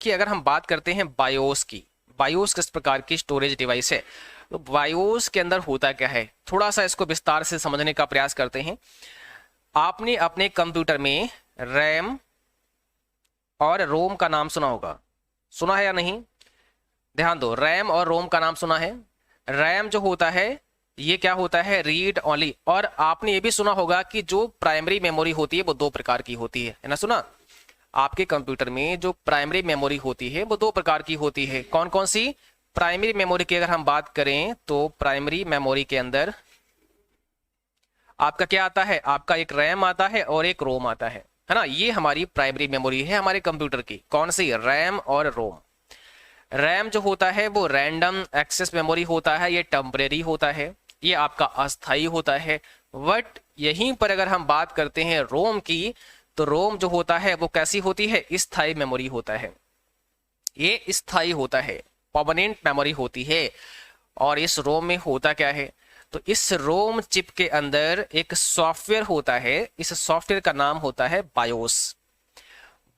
देखिए अगर हम बात करते हैं बायोस की, बायोस किस प्रकार की स्टोरेज डिवाइस है, तो बायोस के अंदर होता क्या है, थोड़ा सा इसको विस्तार से समझने का प्रयास करते हैं। आपने अपने कंप्यूटर में रैम और रोम का नाम सुना होगा, सुना है या नहीं? ध्यान दो, रैम और रोम का नाम सुना है। रैम जो होता है ये क्या होता है, रीड ओनली। और आपने ये भी सुना होगा कि जो प्राइमरी मेमोरी होती है वो दो प्रकार की होती है ना, सुना? आपके कंप्यूटर में जो प्राइमरी मेमोरी होती है वो दो प्रकार की होती है। कौन कौन सी? प्राइमरी मेमोरी की अगर हम बात करें तो प्राइमरी मेमोरी के अंदर आपका क्या आता है, आपका एक रैम आता है और एक रोम आता है ना। ये हमारी प्राइमरी मेमोरी है हमारे कंप्यूटर की। कौन सी? रैम और रोम। रैम जो होता है वो रैंडम एक्सेस मेमोरी होता है, ये टेम्परेरी होता है, ये आपका अस्थाई होता है। बट यहीं पर अगर हम बात करते हैं रोम की, तो रोम जो होता है वो कैसी होती है, स्थायी मेमोरी होता है। ये स्थायी होता है, परमानेंट मेमोरी होती है। और इस रोम में होता क्या है, तो इस रोम चिप के अंदर एक सॉफ्टवेयर होता है, इस सॉफ्टवेयर का नाम होता है बायोस।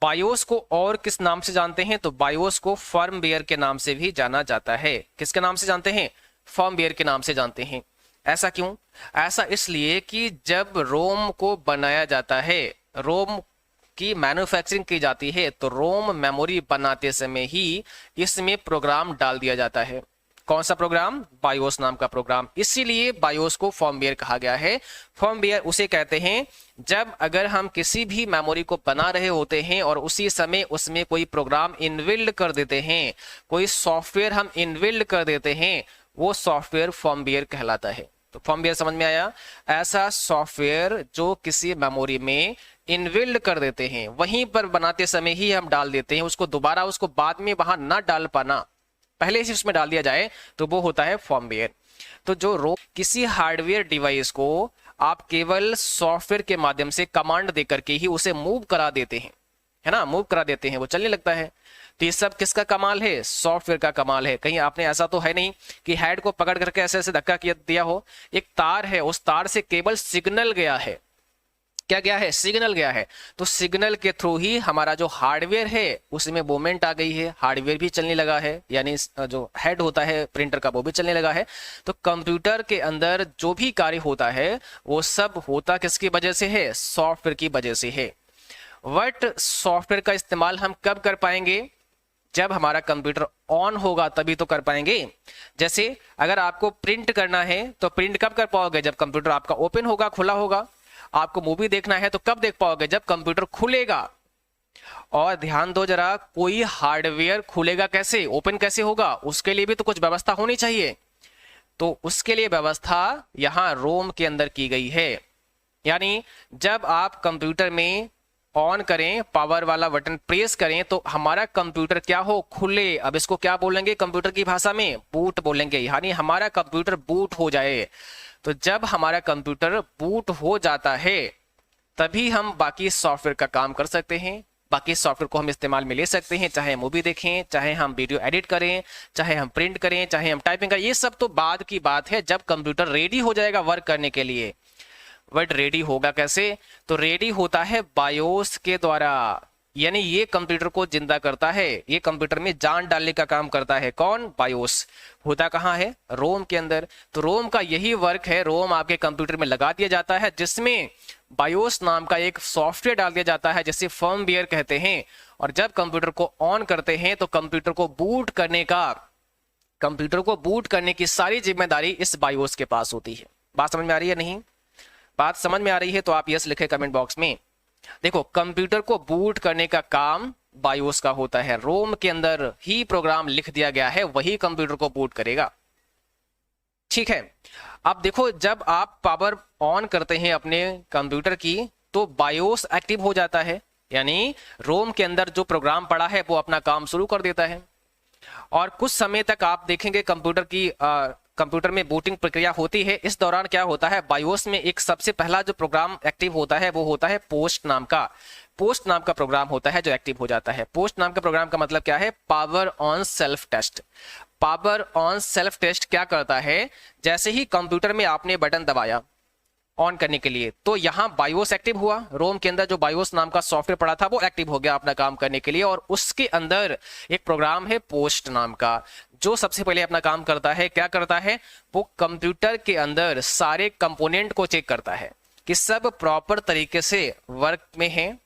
बायोस को और किस नाम से जानते हैं, तो बायोस को फर्मवेयर के नाम से भी जाना जाता है। किसके नाम से जानते हैं? फर्मवेयर के नाम से जानते हैं। ऐसा क्यों? ऐसा इसलिए कि जब रोम को बनाया जाता है, रोम की मैन्युफैक्चरिंग की जाती है, तो रोम मेमोरी बनाते समय ही इसमें प्रोग्राम डाल दिया जाता है। कौन सा प्रोग्राम? बायोस नाम का प्रोग्राम। इसीलिए बायोस को फर्मवेयर कहा गया है। फर्मवेयर उसे कहते हैं जब अगर हम किसी भी मेमोरी को बना रहे होते हैं और उसी समय उसमें कोई प्रोग्राम इनबिल्ड कर देते हैं, कोई सॉफ्टवेयर हम इनबिल्ड कर देते हैं, वो सॉफ्टवेयर फर्मवेयर कहलाता है। तो फर्मवेयर समझ में आया? ऐसा सॉफ्टवेयर जो किसी मेमोरी में इनबिल्ड कर देते हैं, वहीं पर बनाते समय ही हम डाल देते हैं, उसको दोबारा उसको बाद में वहां ना डाल पाना, पहले ही उसमें डाल दिया जाए, तो वो होता है फर्मवेयर। तो जो किसी हार्डवेयर डिवाइस को आप केवल सॉफ्टवेयर के माध्यम से कमांड देकर के ही उसे मूव करा देते हैं, है ना, मूव करा देते हैं, वो चलने लगता है। तो ये सब किसका कमाल है? सॉफ्टवेयर का कमाल है। कहीं आपने ऐसा तो है नहीं कि हेड को पकड़ करके ऐसे ऐसे धक्का दिया हो, एक तार है, उस तार से केवल सिग्नल गया है। क्या गया है? सिग्नल गया है। तो सिग्नल के थ्रू ही हमारा जो हार्डवेयर है उसमें मूवमेंट आ गई है, हार्डवेयर भी चलने लगा है, यानी जो हेड होता है प्रिंटर का वो भी चलने लगा है। तो कंप्यूटर के अंदर जो भी कार्य होता है वो सब होता किसकी वजह से है? सॉफ्टवेयर की वजह से है। बट सॉफ्टवेयर का इस्तेमाल हम कब कर पाएंगे? जब हमारा कंप्यूटर ऑन होगा तभी तो कर पाएंगे। जैसे अगर आपको प्रिंट करना है तो प्रिंट कब कर पाओगे? जब कंप्यूटर आपका ओपन होगा, खुला होगा। आपको मूवी देखना है तो कब देख पाओगे? जब कंप्यूटर खुलेगा। और ध्यान दो जरा, कोई हार्डवेयर खुलेगा कैसे, ओपन कैसे होगा? उसके लिए भी तो कुछ व्यवस्था होनी चाहिए। तो उसके लिए व्यवस्था यहां रोम के अंदर की गई है। यानी जब आप कंप्यूटर में ऑन करें, पावर वाला बटन प्रेस करें, तो हमारा कंप्यूटर क्या हो? खुले। अब इसको क्या बोलेंगे कंप्यूटर की भाषा में? बूट बोलेंगे। यानी हमारा कंप्यूटर बूट हो जाए। तो जब हमारा कंप्यूटर बूट हो जाता है तभी हम बाकी सॉफ्टवेयर का काम कर सकते हैं। बाकी सॉफ्टवेयर को हम इस्तेमाल में ले सकते हैं, चाहे मूवी देखें, चाहे हम वीडियो एडिट करें, चाहे हम प्रिंट करें, चाहे हम टाइपिंग करें। ये सब तो बाद की बात है, जब कंप्यूटर रेडी हो जाएगा वर्क करने के लिए। बट रेडी होगा कैसे? तो रेडी होता है बायोस के द्वारा। यानी ये कंप्यूटर को जिंदा करता है, ये कंप्यूटर में जान डालने का काम करता है। कौन? बायोस। होता कहाँ है? रोम के अंदर। तो रोम का यही वर्क है, रोम आपके कंप्यूटर में लगा दिया जाता है जिसमें बायोस नाम का एक सॉफ्टवेयर डाल दिया जाता है जिसे फर्मवेयर कहते हैं। और जब कंप्यूटर को ऑन करते हैं तो कंप्यूटर को बूट करने की सारी जिम्मेदारी इस बायोस के पास होती है। बात समझ में आ रही है? नहीं बात समझ में आ रही है तो आप यस लिखे कमेंट बॉक्स में। देखो, कंप्यूटर को बूट करने का काम बायोस का होता है। रोम के अंदर ही प्रोग्राम लिख दिया गया है, वही कंप्यूटर को बूट करेगा। ठीक है। अब देखो, जब आप पावर ऑन करते हैं अपने कंप्यूटर की तो बायोस एक्टिव हो जाता है, यानी रोम के अंदर जो प्रोग्राम पड़ा है वो अपना काम शुरू कर देता है। और कुछ समय तक आप देखेंगे कंप्यूटर में बूटिंग प्रक्रिया होती है। इस दौरान क्या होता है, बायोस में एक सबसे पहला जो प्रोग्राम एक्टिव होता है वो होता है पोस्ट नाम का प्रोग्राम होता है जो एक्टिव हो जाता है। पोस्ट नाम का प्रोग्राम का मतलब क्या है? Power on self test. Power on self test क्या करता है? जैसे ही कंप्यूटर में आपने बटन दबाया ऑन करने के लिए। तो यहाँ बायोस एक्टिव हुआ, रोम के अंदर जो बायोस नाम का सॉफ्टवेयर पड़ा था वो एक्टिव हो गया अपना काम करने के लिए, और उसके अंदर एक प्रोग्राम है पोस्ट नाम का, जो सबसे पहले अपना काम करता है। क्या करता है? वो कंप्यूटर के अंदर सारे कंपोनेंट को चेक करता है कि सब प्रॉपर तरीके से वर्क में है,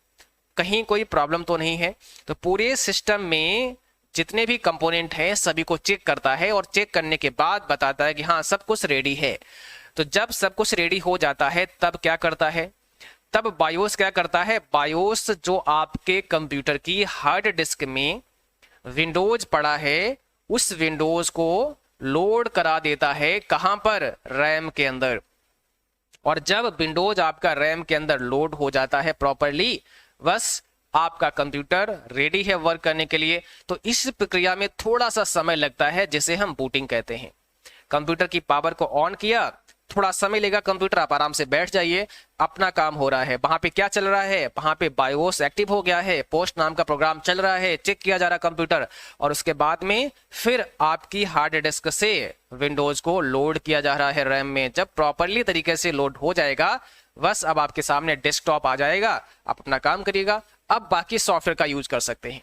कहीं कोई प्रॉब्लम तो नहीं है। तो पूरे सिस्टम में जितने भी कंपोनेंट हैं सभी को चेक करता है, और चेक करने के बाद बताता है कि हाँ सब कुछ रेडी है। तो जब सब कुछ रेडी हो जाता है तब क्या करता है? तब बायोस क्या करता है? बायोस जो आपके कंप्यूटर की हार्ड डिस्क में विंडोज पड़ा है, उस विंडोज को लोड करा देता है। कहां पर? रैम के अंदर। और जब विंडोज आपका रैम के अंदर लोड हो जाता है प्रॉपरली, बस आपका कंप्यूटर रेडी है वर्क करने के लिए। तो इस प्रक्रिया में थोड़ा सा समय लगता है, जिसे हम बूटिंग कहते हैं। कंप्यूटर की पावर को ऑन किया, थोड़ा समय लेगा कंप्यूटर, आप आराम से बैठ जाइए, अपना काम हो रहा है। वहां पे क्या चल रहा है? वहां पे बायोस एक्टिव हो गया है, पोस्ट नाम का प्रोग्राम चल रहा है, चेक किया जा रहा कंप्यूटर, और उसके बाद में फिर आपकी हार्ड डिस्क से विंडोज को लोड किया जा रहा है रैम में। जब प्रॉपरली तरीके से लोड हो जाएगा, बस अब आपके सामने डेस्कटॉप आ जाएगा, आप अपना काम करिएगा। अब बाकी सॉफ्टवेयर का यूज कर सकते हैं।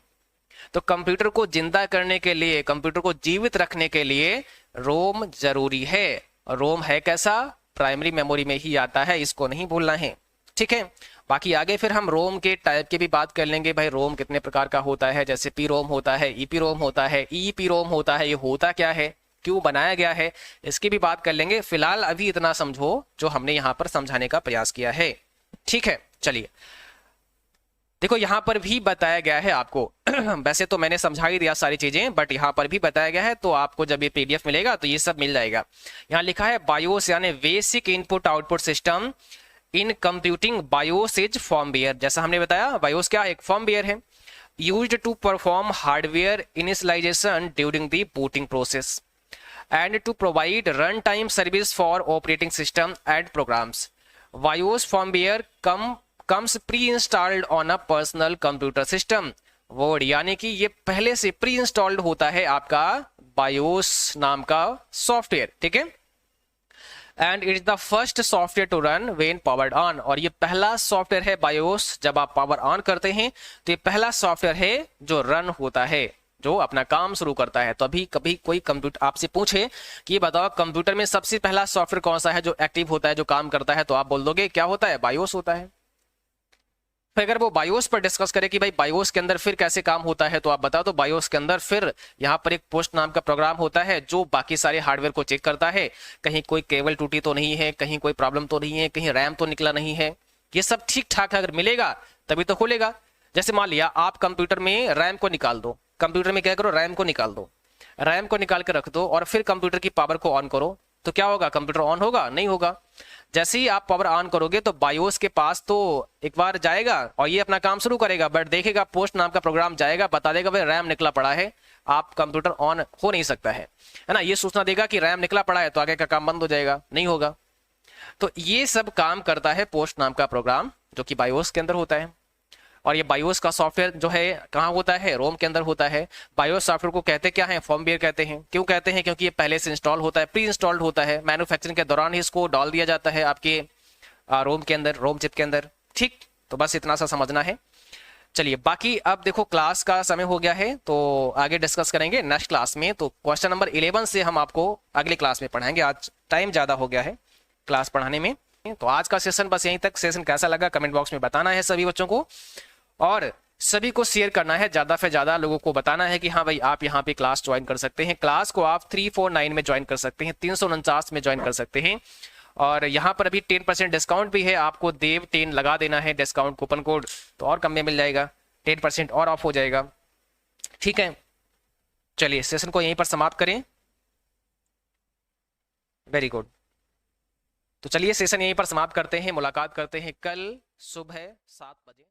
तो कंप्यूटर को जिंदा करने के लिए, कंप्यूटर को जीवित रखने के लिए रोम जरूरी है। रोम है कैसा? प्राइमरी मेमोरी में ही आता है, इसको नहीं भूलना है, ठीक है। बाकी आगे फिर हम रोम के टाइप की भी बात कर लेंगे। भाई रोम कितने प्रकार का होता है, जैसे पी रोम होता है, ईपी रोम होता है, ईपी रोम होता है, ये होता क्या है, क्यों बनाया गया है, इसकी भी बात कर लेंगे। फिलहाल अभी इतना समझो जो हमने यहाँ पर समझाने का प्रयास किया है, ठीक है। चलिए देखो यहाँ पर भी बताया गया है आपको वैसे तो मैंने समझा ही दिया सारी चीजें, बट यहाँ पर भी बताया गया है, तो आपको जब ये पीडीएफ मिलेगा तो ये सब मिल जाएगा। यहाँ लिखा है बायोस यानी basic input output system in computing. BIOS is firmware, जैसा हमने बताया बायोस क्या एक फर्मवेयर है, used to perform hardware initialization during the booting process and to provide run time service for operating system and programs. BIOS firmware comes pre-installed on a personal computer system word, यानी कि ये पहले से pre installed होता है आपका BIOS नाम का सॉफ्टवेयर, ठीक है। And it is the first software to run when powered on, और ये पहला सॉफ्टवेयर है बायोस, जब आप पावर ऑन करते हैं तो ये पहला सॉफ्टवेयर है जो रन होता है, जो अपना काम शुरू करता है। तो अभी कभी कोई कंप्यूटर आपसे पूछे कि ये बताओ कंप्यूटर में सबसे पहला सॉफ्टवेयर कौन सा है जो एक्टिव होता है, जो काम करता है, तो आप बोल दोगे क्या होता है? बायोस होता है। फिर अगर वो बायोस पर डिस्कस करे कि भाई बायोस के अंदर फिर कैसे काम होता है, तो आप बताओ। तो बायोस के अंदर फिर यहाँ पर एक पोस्ट नाम का प्रोग्राम होता है जो बाकी सारे हार्डवेयर को चेक करता है, कहीं कोई केबल टूटी तो नहीं है, कहीं कोई प्रॉब्लम तो नहीं है, कहीं रैम तो निकला नहीं है, ये सब ठीक ठाक अगर मिलेगा तभी तो खुलेगा। जैसे मान लिया आप कंप्यूटर में रैम को निकाल दो, कंप्यूटर में क्या करो, रैम को निकाल दो, रैम को निकाल के रख दो, और फिर कंप्यूटर की पावर को ऑन करो, तो क्या होगा? कंप्यूटर ऑन होगा? नहीं होगा। जैसे ही आप पावर ऑन करोगे तो बायोस के पास तो एक बार जाएगा और ये अपना काम शुरू करेगा, बट देखेगा पोस्ट नाम का प्रोग्राम जाएगा, बता देगा भाई रैम निकला पड़ा है, आप कंप्यूटर ऑन हो नहीं सकता है ना। ये सूचना देगा कि रैम निकला पड़ा है, तो आगे का काम बंद हो जाएगा, नहीं होगा। तो ये सब काम करता है पोस्ट नाम का प्रोग्राम, जो कि बायोस के अंदर होता है। और ये बायोस का सॉफ्टवेयर जो है कहाँ होता है? रोम के अंदर होता है। बायोस सॉफ्टवेयर को कहते क्या है? फर्मवेयर कहते हैं। क्यों कहते हैं? क्योंकि ये पहले से इंस्टॉल होता है, प्री इंस्टॉल्ड होता है, मैन्युफैक्चरिंग के दौरान ही इसको डाल दिया जाता है आपके रोम के अंदर, रोम चिप के अंदर, ठीक। तो बस इतना सा समझना है। चलिए बाकी अब देखो क्लास का समय हो गया है, तो आगे डिस्कस करेंगे नेक्स्ट क्लास में। तो क्वेश्चन नंबर 11 से हम आपको अगले क्लास में पढ़ाएंगे, आज टाइम ज्यादा हो गया है क्लास पढ़ाने में। तो आज का सेशन बस यहीं तक। सेशन कैसा लगा कमेंट बॉक्स में बताना है सभी बच्चों को, और सभी को शेयर करना है, ज्यादा से ज्यादा लोगों को बताना है कि हाँ भाई आप यहाँ पे क्लास ज्वाइन कर सकते हैं। क्लास को आप 349 में ज्वाइन कर सकते हैं, 349 में ज्वाइन कर सकते हैं। और यहाँ पर अभी 10% डिस्काउंट भी है, आपको देव 10 लगा देना है डिस्काउंट कूपन कोड, तो और कम में मिल जाएगा, 10% और ऑफ हो जाएगा, ठीक है। चलिए सेशन को यहीं पर समाप्त करें। Very good. तो चलिए सेशन यहीं पर समाप्त करते हैं, मुलाकात करते हैं कल सुबह 7 बजे।